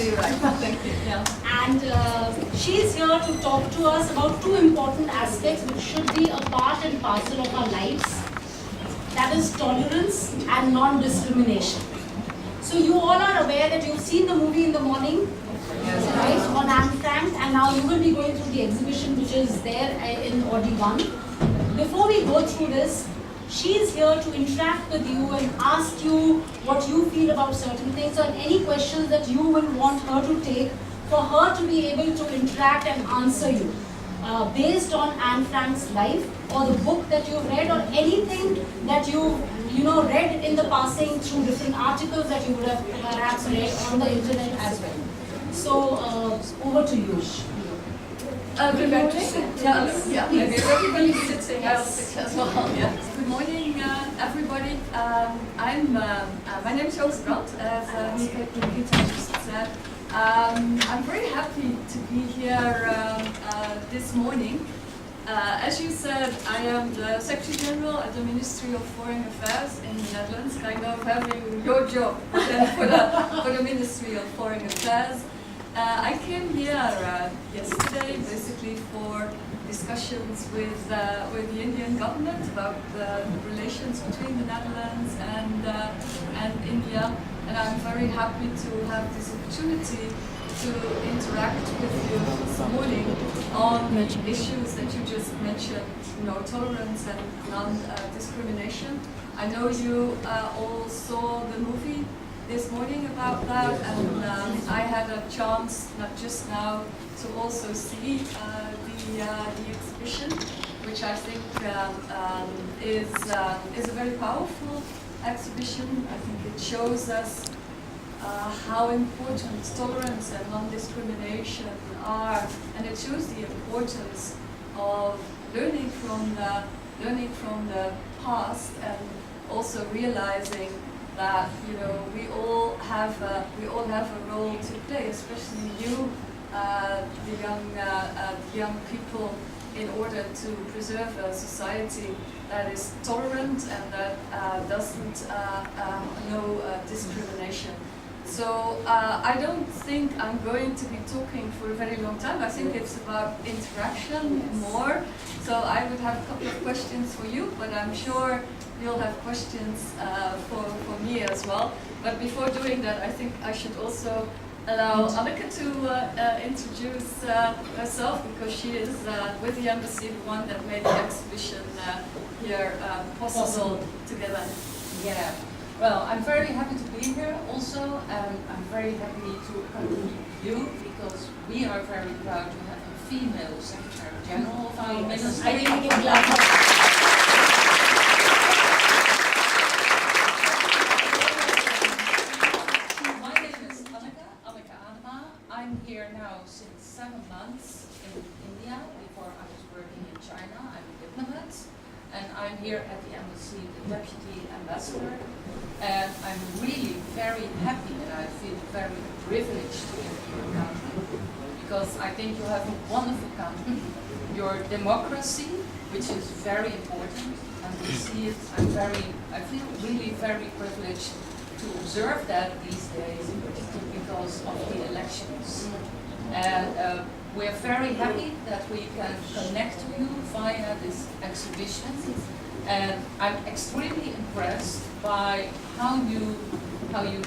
exactly right. Thank you. Yeah. And she's here to talk to us about two important aspects which should be a part and parcel of our lives. That is tolerance and non-discrimination. So you all are aware that you've seen the movie in the morning, right, on Anne Frank, and now you will be going through the exhibition which is there in Audi 1. Before we go through this, she's here to interact with you and ask you what you feel about certain things or any questions that you will want her to take for her to be able to interact and answer you based on Anne Frank's life or the book that you've read or anything that you've read in the passing through different articles that you would have perhaps read on the internet as well. So over to you. Good morning. Yeah, maybe everybody's sitting. I'll sit as well. Yeah. Good morning, everybody. My name is Joost Brandt, as Nikita just said. I'm very happy to be here this morning. As you said, I am the Secretary General at the Ministry of Foreign Affairs in the Netherlands, kind of having your job for the Ministry of Foreign Affairs. I came here yesterday, basically for discussions with the Indian government about the relations between the Netherlands and India, and I'm very happy to have this opportunity to interact with you this morning on issues that you just mentioned, tolerance and non-discrimination. I know you all saw the movie this morning about that, and I had a chance, not just now, to also see the exhibition, which I think is a very powerful exhibition. I think it shows us how important tolerance and non-discrimination are, and it shows the importance of learning from the past and also realizing that we all have a role to play, especially you, the young people, in order to preserve a society that is tolerant and that doesn't know discrimination. So I don't think I'm going to be talking for a very long time. I think it's about interaction more. So I would have a couple of questions for you, but I'm sure you'll have questions for me as well. But before doing that, I think I should also allow Anneke to introduce herself, because she is with the embassy the one that made the exhibition here possible together. Yeah. Well, I'm very happy to be here also. I'm very happy to accompany you because we are very proud to have a female Secretary General of our ministry. I think it's glad. My name is Anneke Adema. I'm here now since 7 months in India. Before I was working in China. I'm a diplomat. And I'm here at the embassy, the Deputy Ambassador. And I'm really very happy and I feel very privileged to be in your country, because I think you have a wonderful country. Your democracy, which is very important, and we see it. I feel really very privileged to observe that these days, in particular because of the elections. And we're very happy that we can connect to you via this exhibition. And I'm extremely impressed by how you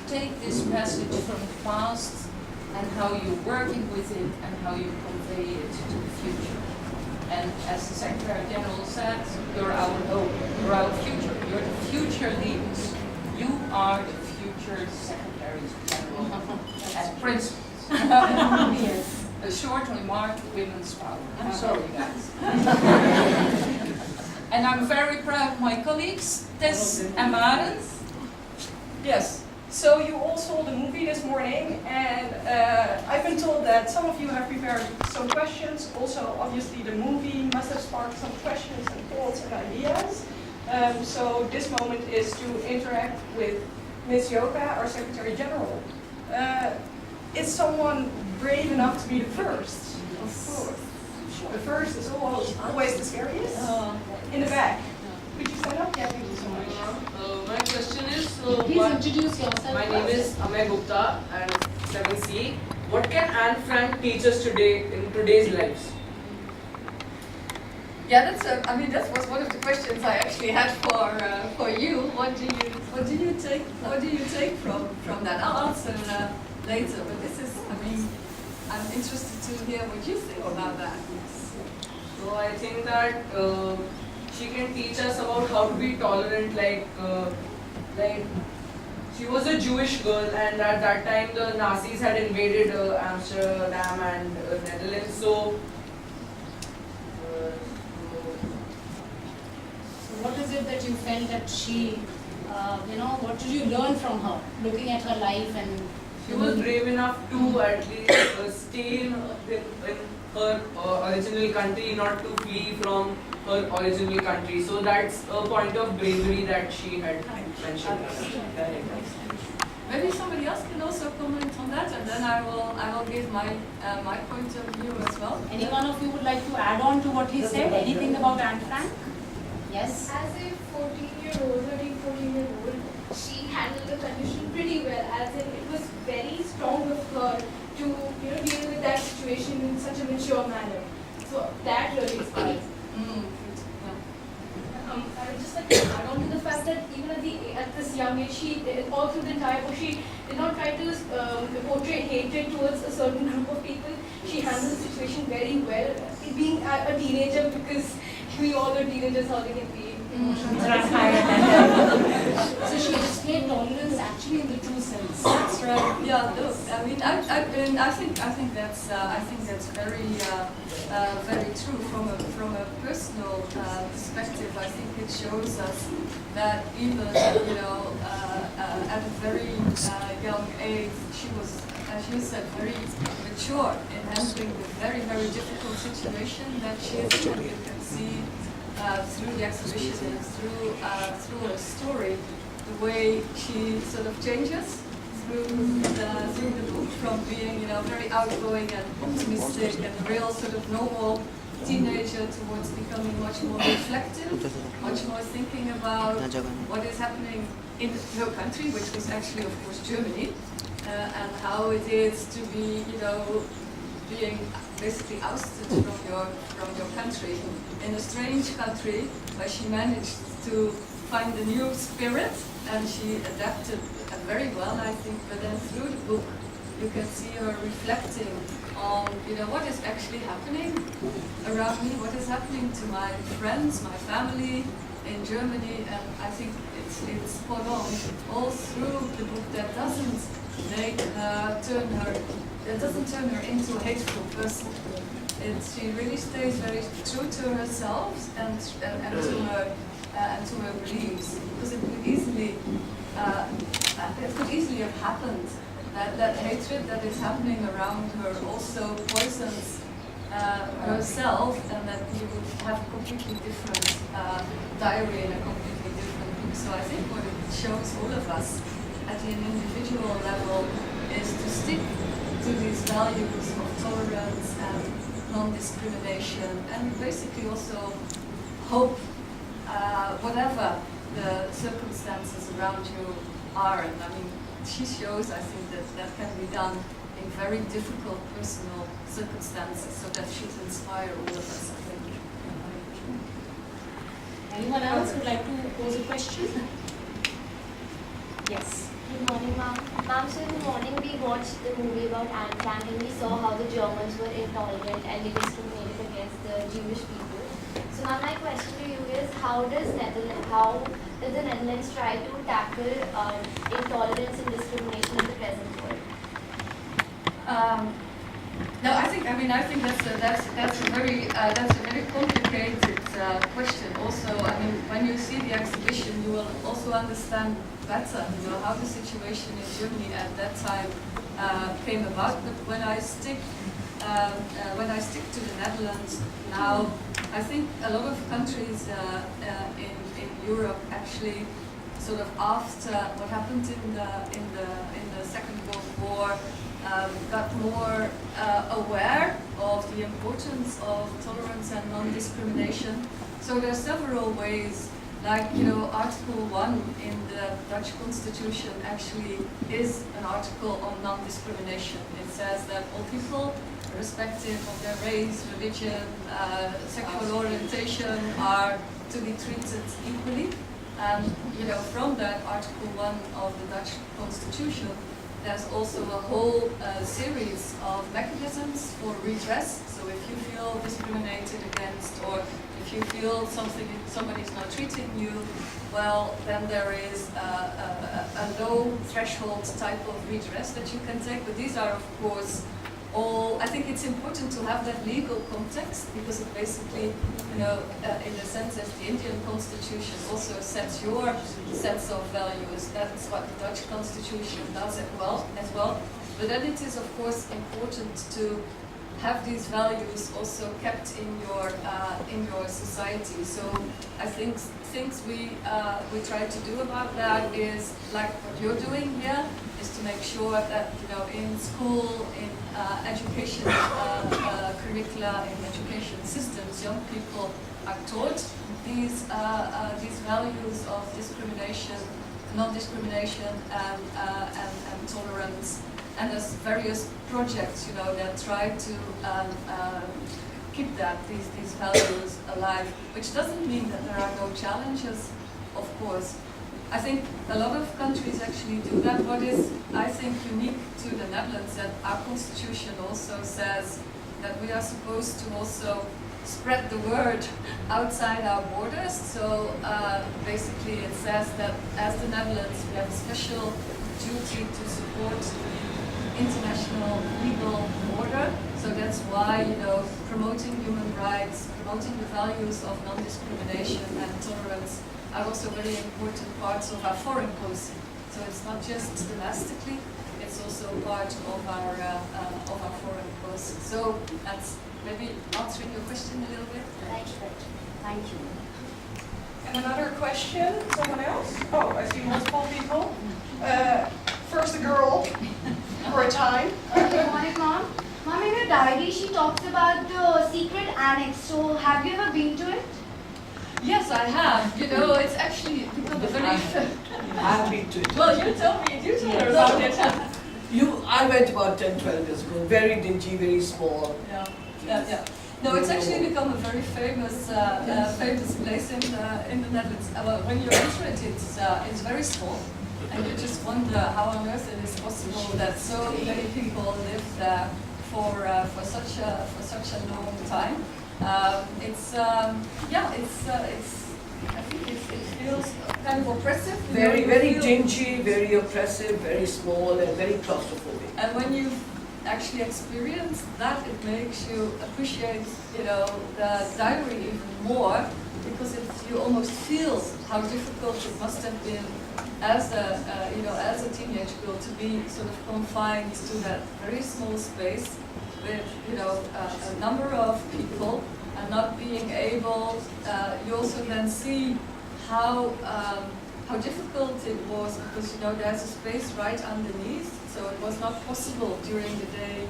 take this message from the past and how you're working with it and how you convey it to the future. And as the Secretary General said, you're our hope, you're our future, you're the future leaders. You are the future Secretaries General and Principals. Yes. A short remark, women's power. I'm sorry, guys. And I'm very proud of my colleagues, Tess and Maren. Yes, so you all saw the movie this morning, and I've been told that some of you have prepared some questions. Also, obviously, the movie must have sparked some questions and thoughts and ideas. So this moment is to interact with Ms. Joka, our Secretary General. Is someone brave enough to be the first? Of course. The first is always the scariest. In the back. Could you stand up? Yeah, thank you so much. My question is, Please introduce yourself. my name is Amey Gupta, and 7C. What can Anne Frank teach us today in today's lives? Yeah, that was one of the questions I actually had for you. What do you take from that? I'll answer later, but this is, I'm interested to hear what you think about that. So I think that she can teach us about how to be tolerant. Like she was a Jewish girl, and at that time the Nazis had invaded Amsterdam and Netherlands. So what is it that you felt that she, what did you learn from her, looking at her life and... she was brave enough to at least stay in her original country, not to flee from her original country. So that's a point of bravery that she had mentioned. Maybe somebody else can also comment on that, and then I will give my point of view as well. Any one of you would like to add on to what he said? Anything about Anne Frank? Yes? As a 14-year-old, she handled the condition pretty well, as in it was very strong of her to deal with that situation in such a mature manner. So that really inspires me. I would just like to add on to the fact that even at this young age, she, all through the entire book, she did not try to portray hatred towards a certain group of people. She handled the situation very well, being a teenager, because we all know teenagers how they can be emotional. So she displayed tolerance actually in the true sense. That's right. Yeah. Look, I think that's very true from a personal perspective. I think it shows us that even at a very young age, she was, as you said, very mature in handling the very, very difficult situation that she is in. You can see through the exhibition and through her story, the way she sort of changes through the book, from being very outgoing and optimistic and a real sort of normal teenager towards becoming much more reflective, much more thinking about what is happening in her country, which was actually, of course, Germany, and how it is to be, being basically ousted from your country in a strange country, where she managed to find a new spirit, and she adapted very well, I think. But then through the book, you can see her reflecting on, what is actually happening around me, what is happening to my friends, my family in Germany, and I think it's spot on all through the book. That doesn't turn her into a hateful person. She really stays very true to herself and to her beliefs, because it could easily have happened that hatred that is happening around her also poisons herself, and that you would have a completely different diary and a completely different book. So I think what it shows all of us at an individual level is to stick to these values of tolerance and non-discrimination, and basically also hope, whatever the circumstances around you are. And she shows, I think, that can be done in very difficult personal circumstances, so that should inspire all of us, I think. Anyone else would like to pose a question? Yes. Good morning, ma'am. Ma'am, so in the morning we watched the movie about Anne Frank, and we saw how the Germans were intolerant and they discriminated against the Jewish people. So now my question to you is, how does the Netherlands try to tackle intolerance and discrimination in the present world? No, I think that's a very complicated question. Also, when you see the exhibition, you will also understand better, how the situation in Germany at that time came about. But when I stick to the Netherlands now, I think a lot of countries in Europe actually, sort of after what happened in the Second World War, got more aware of the importance of tolerance and non-discrimination. So there are several ways Like, you know, Article 1 in the Dutch Constitution actually is an article on non-discrimination. It says that all people, irrespective of their race, religion, sexual orientation, are to be treated equally. And, you know, from that Article 1 of the Dutch Constitution, there's also a whole series of mechanisms for redress. So if you feel discriminated against, or if you feel somebody's not treating you well, then there is a low threshold type of redress that you can take. But these are, of course, all. I think it's important to have that legal context, because it basically, you know, in a sense, as the Indian Constitution also sets your sets of values. That's what the Dutch Constitution does as well. But then it is, of course, important to have these values also kept in your society. So I think things we try to do about that is like what you're doing here, is to make sure that, you know, in school, in education curricula, in education systems, young people are taught these values of discrimination, non-discrimination, and tolerance. And there's various projects, you know, that try to keep these values alive, which doesn't mean that there are no challenges, of course. I think a lot of countries actually do that. What is, I think, unique to the Netherlands, that our constitution also says that we are supposed to also spread the word outside our borders. So basically it says that as the Netherlands, we have a special duty to support the international legal order. So that's why, you know, promoting human rights, promoting the values of non-discrimination and tolerance are also very important parts of our foreign policy. So it's not just domestically, it's also part of our foreign policy. So that's maybe answering your question a little bit. Thank you. And another question, someone else? Oh, I see multiple people. First a girl, for a time. Good morning, Mom. Mom, in your diary, she talks about the secret annex. So, have you ever been to it? Yes, I have. You know, it's actually become a very... I've been to it. Well, you tell her about it. I went about 10, 12 years ago. Very dingy, very small. Yeah. No, it's actually become a very famous place in the Netherlands. Well, when you enter it, it's very small, and you just wonder how on earth it is possible that so many people live there for such a long time. I think it feels kind of oppressive. Very dingy, very oppressive, very small, and very claustrophobic. And when you actually experience that, it makes you appreciate, you know, the diary even more, because you almost feel how difficult it must have been as a teenage girl to be sort of confined to that very small space with, you know, a number of people, and not being able. You also then see how difficult it was, because, you know, there's a space right underneath, so it was not possible during the day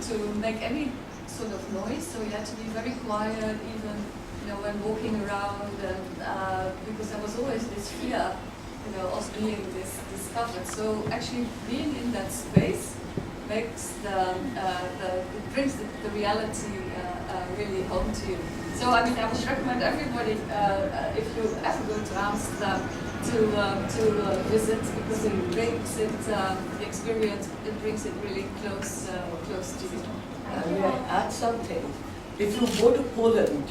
to make any sort of noise. So you had to be very quiet, even, you know, when walking around, and because there was always this fear, you know, of being discovered. So actually being in that space makes it brings the reality really home to you. So I mean, I would recommend everybody, if you ever go to Amsterdam, to visit, because it brings the experience. It brings it really close to you. And may I add something? If you go to Poland,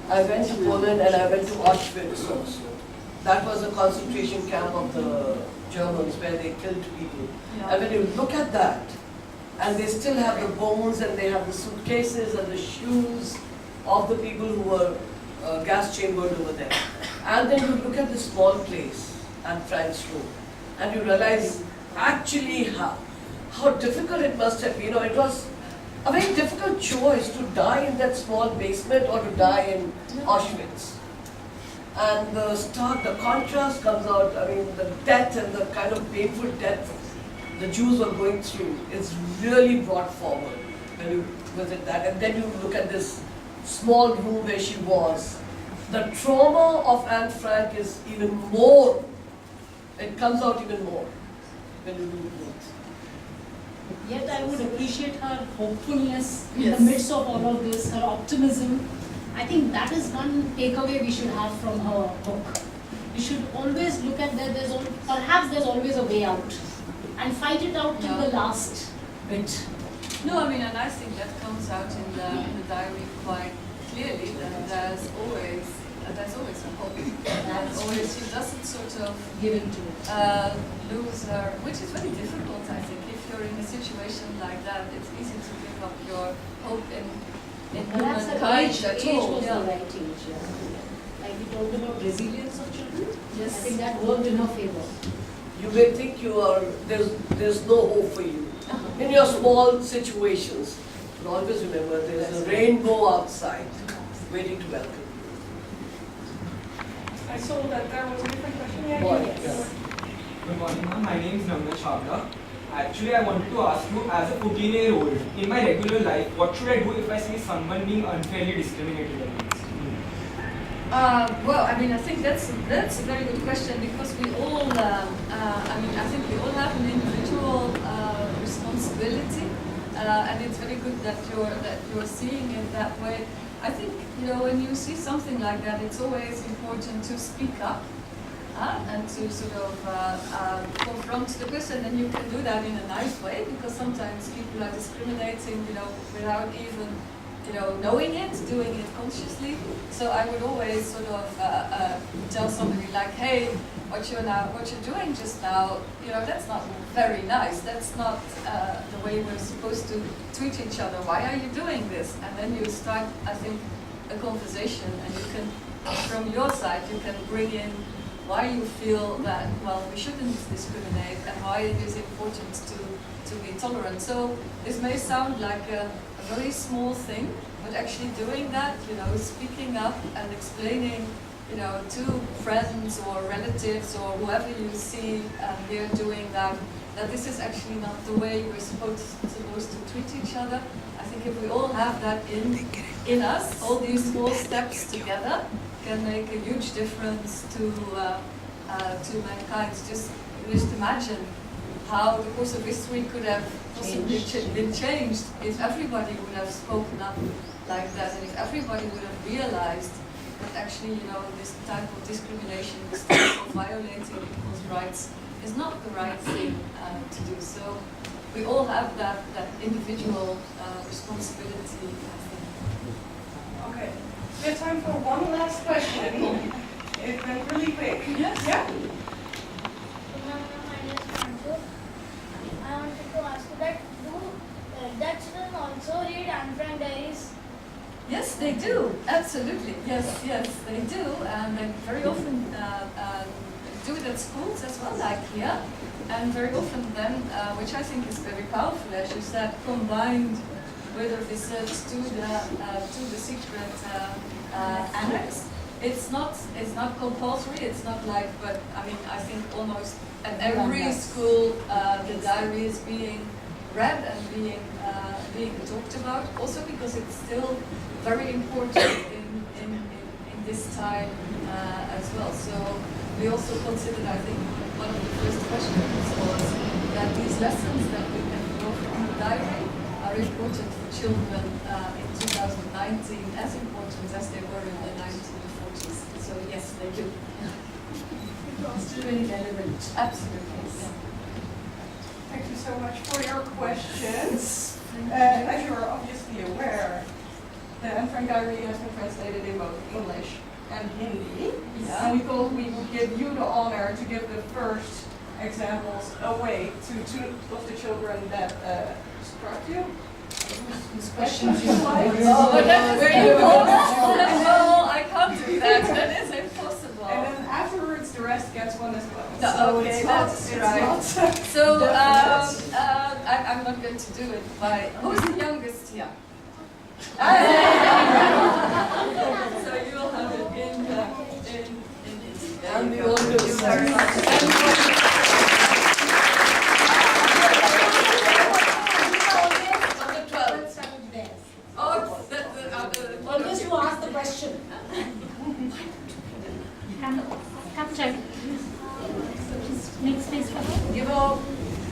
I went to Poland and I went to Auschwitz also. That was a concentration camp of the Germans where they killed people. Yeah. And when you look at that, and they still have the bones, and they have the suitcases and the shoes of the people who were gas chambered over there. And then you look at this small place at Frank's Road, and you realize actually how difficult it must have been. You know, it was a very difficult choice to die in that small basement or to die in Auschwitz. And the contrast comes out. I mean, the death and the kind of painful death the Jews were going through is really brought forward when you visit that. And then you look at this small room where she was, the trauma of Anne Frank is even more, it comes out even more when you do both. Yet I would appreciate her hopefulness in Yes. the midst of all of this, her optimism. I think that is one takeaway we should have from her book. We should always look at that perhaps there's always a way out, and fight it out till the last bit. No, I mean, and I think that comes out in the diary quite clearly that there's always a hope. There's always, she doesn't sort of Give into it. lose her, which is very difficult, I think. If you're in a situation like that, it's easy to give up your hope in Perhaps the humankind age at was all. the Yeah. right age. Yeah. Like we talked about resilience of children. Yes. I think that worked in her favor. You may think there's no hope for you in your small situations, but always remember there's a rainbow outside waiting to welcome you. I saw that there was a different question. Yeah, Boy, yes. Good morning, ma'am. My name is Namna Chavla. Actually, I wanted to ask you, as a 14-year-old, in my regular life, what should I do if I see someone being unfairly discriminated against? Well, I mean, I think that's a very good question because we all, I think we all have an individual responsibility, and it's very good that you're seeing it that way. I think when you see something like that, it's always important to speak up and to sort of confront the person, and you can do that in a nice way because sometimes people are discriminating, without even knowing it, doing it consciously. So I would always sort of tell somebody like, hey, what you're doing just now, that's not very nice. That's not the way we're supposed to treat each other. Why are you doing this? And then you start, I think, a conversation, and you can, from your side, you can bring in why you feel that, well, we shouldn't discriminate and why it is important to be tolerant. So this may sound like a very small thing, but actually doing that, speaking up and explaining, to friends or relatives or whoever you see here doing that this is actually not the way we're supposed to treat each other. I think if we all have that in us, all these small steps together can make a huge difference to mankind. Just imagine how the course of history could have possibly been changed if everybody would have spoken up like that, and if everybody would have realized that actually, this type of discrimination, this type of violating people's rights is not the right thing to do. So we all have that individual responsibility, I think. Okay. We have time for one last question. It went really quick. Yes. Yeah? My name is Mansoor. I wanted to ask you that Dutch children also read Anne Frank diaries? Yes, they do. Absolutely. Yes, they do. And they very often do it at schools as well, like here. And very often then, which I think is very powerful, as you said, combined with a visit to the secret annex. It's not compulsory. It's not like, but I mean, I think almost at every school the diary is being read and being talked about. Also because it's still very important in this time as well. So we also considered, I think, one of the first questions was that these lessons that we can draw from the diary are important for children in 2019, as important as they were in the 1940s. So yes, they do. It's still very relevant. Absolutely. Yeah. Thank you so much for your questions. As you are obviously aware, the Anne Frank diary has been translated in both English and Hindi. Yeah. And we thought we would give you the honor to give the first examples away to two of the children that struck you. These questions you Oh, but that is impossible. No, I can't do that. That is impossible. And then afterwards, the rest gets one as well. No, So okay, it's not, that's it's right. not. So I'm not going to do it by who's the youngest here? So you will have it in And the oldest. Thank you very much. On the 12th. Oh, always to ask the question. Come, child. Make space for her. Give her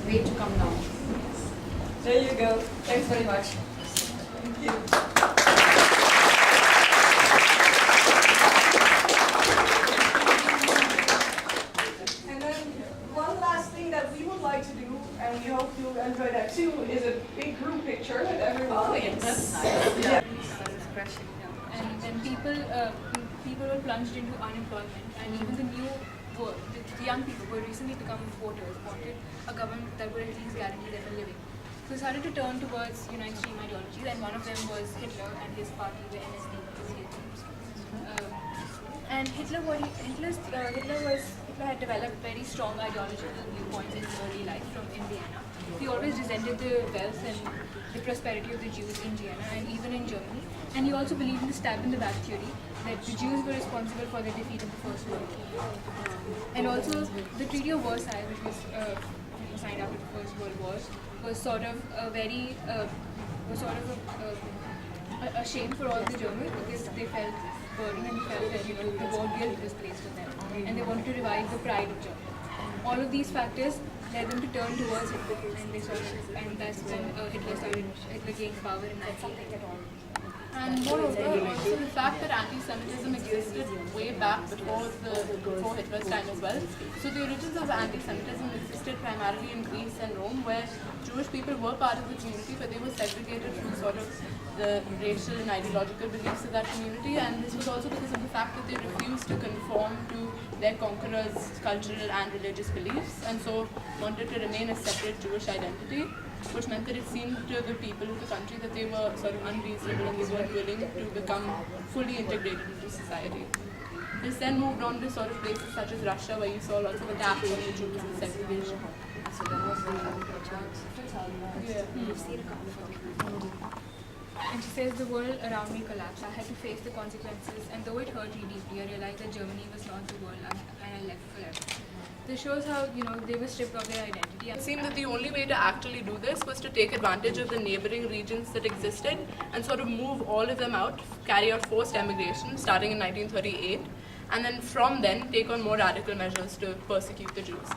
way to come down. There you go. Thanks very much. Thank you. And then one last thing that we would like to do, and we hope you'll enjoy that too, is a big group picture with everyone. Oh, yes, that's nice. Yeah. And then people were plunged into unemployment, and even the young people who had recently become voters wanted a government that would at least guarantee them a living. So they started to turn towards extreme ideologies, and one of them was Hitler and his party, the NSD. And Hitler had developed very strong ideological viewpoints in his early life in Vienna. He always resented the wealth and the prosperity of the Jews in Vienna and even in Germany. And he also believed in the stab in the back theory, that the Jews were responsible for the defeat of the First World War. And also the Treaty of Versailles, which was signed after the First World War, was sort of a shame for all the Germans, because they felt burdened and felt that the war guilt was placed on them, and they wanted to revive the pride of Germany. All of these factors led them to turn towards Hitler, and that's when Hitler gained power in 1910. And moreover, also the fact that anti-Semitism existed way back before Hitler's time as well. So the origins of anti-Semitism existed primarily in Greece and Rome, where Jewish people were part of the community, but they were segregated from sort of the racial and ideological beliefs of that community. And this was also because of the fact that they refused to conform to their conquerors' cultural and religious beliefs, and so wanted to remain a separate Jewish identity, which meant that it seemed to the people of the country that they were sort of unreasonable and they weren't willing to become fully integrated into society. This then moved on to sort of places such as Russia, where you saw lots of attacks on the Jews and segregation. So that was And she says, the world around me collapsed. I had to face the consequences, and though it hurt me deeply, I realized that Germany was not the world, and I left forever. This shows how, they were stripped of their identity. It seemed that the only way to actually do this was to take advantage of the neighboring regions that existed and sort of move all of them out, carry out forced emigration starting in 1938, and then from then take on more radical measures to persecute the Jews.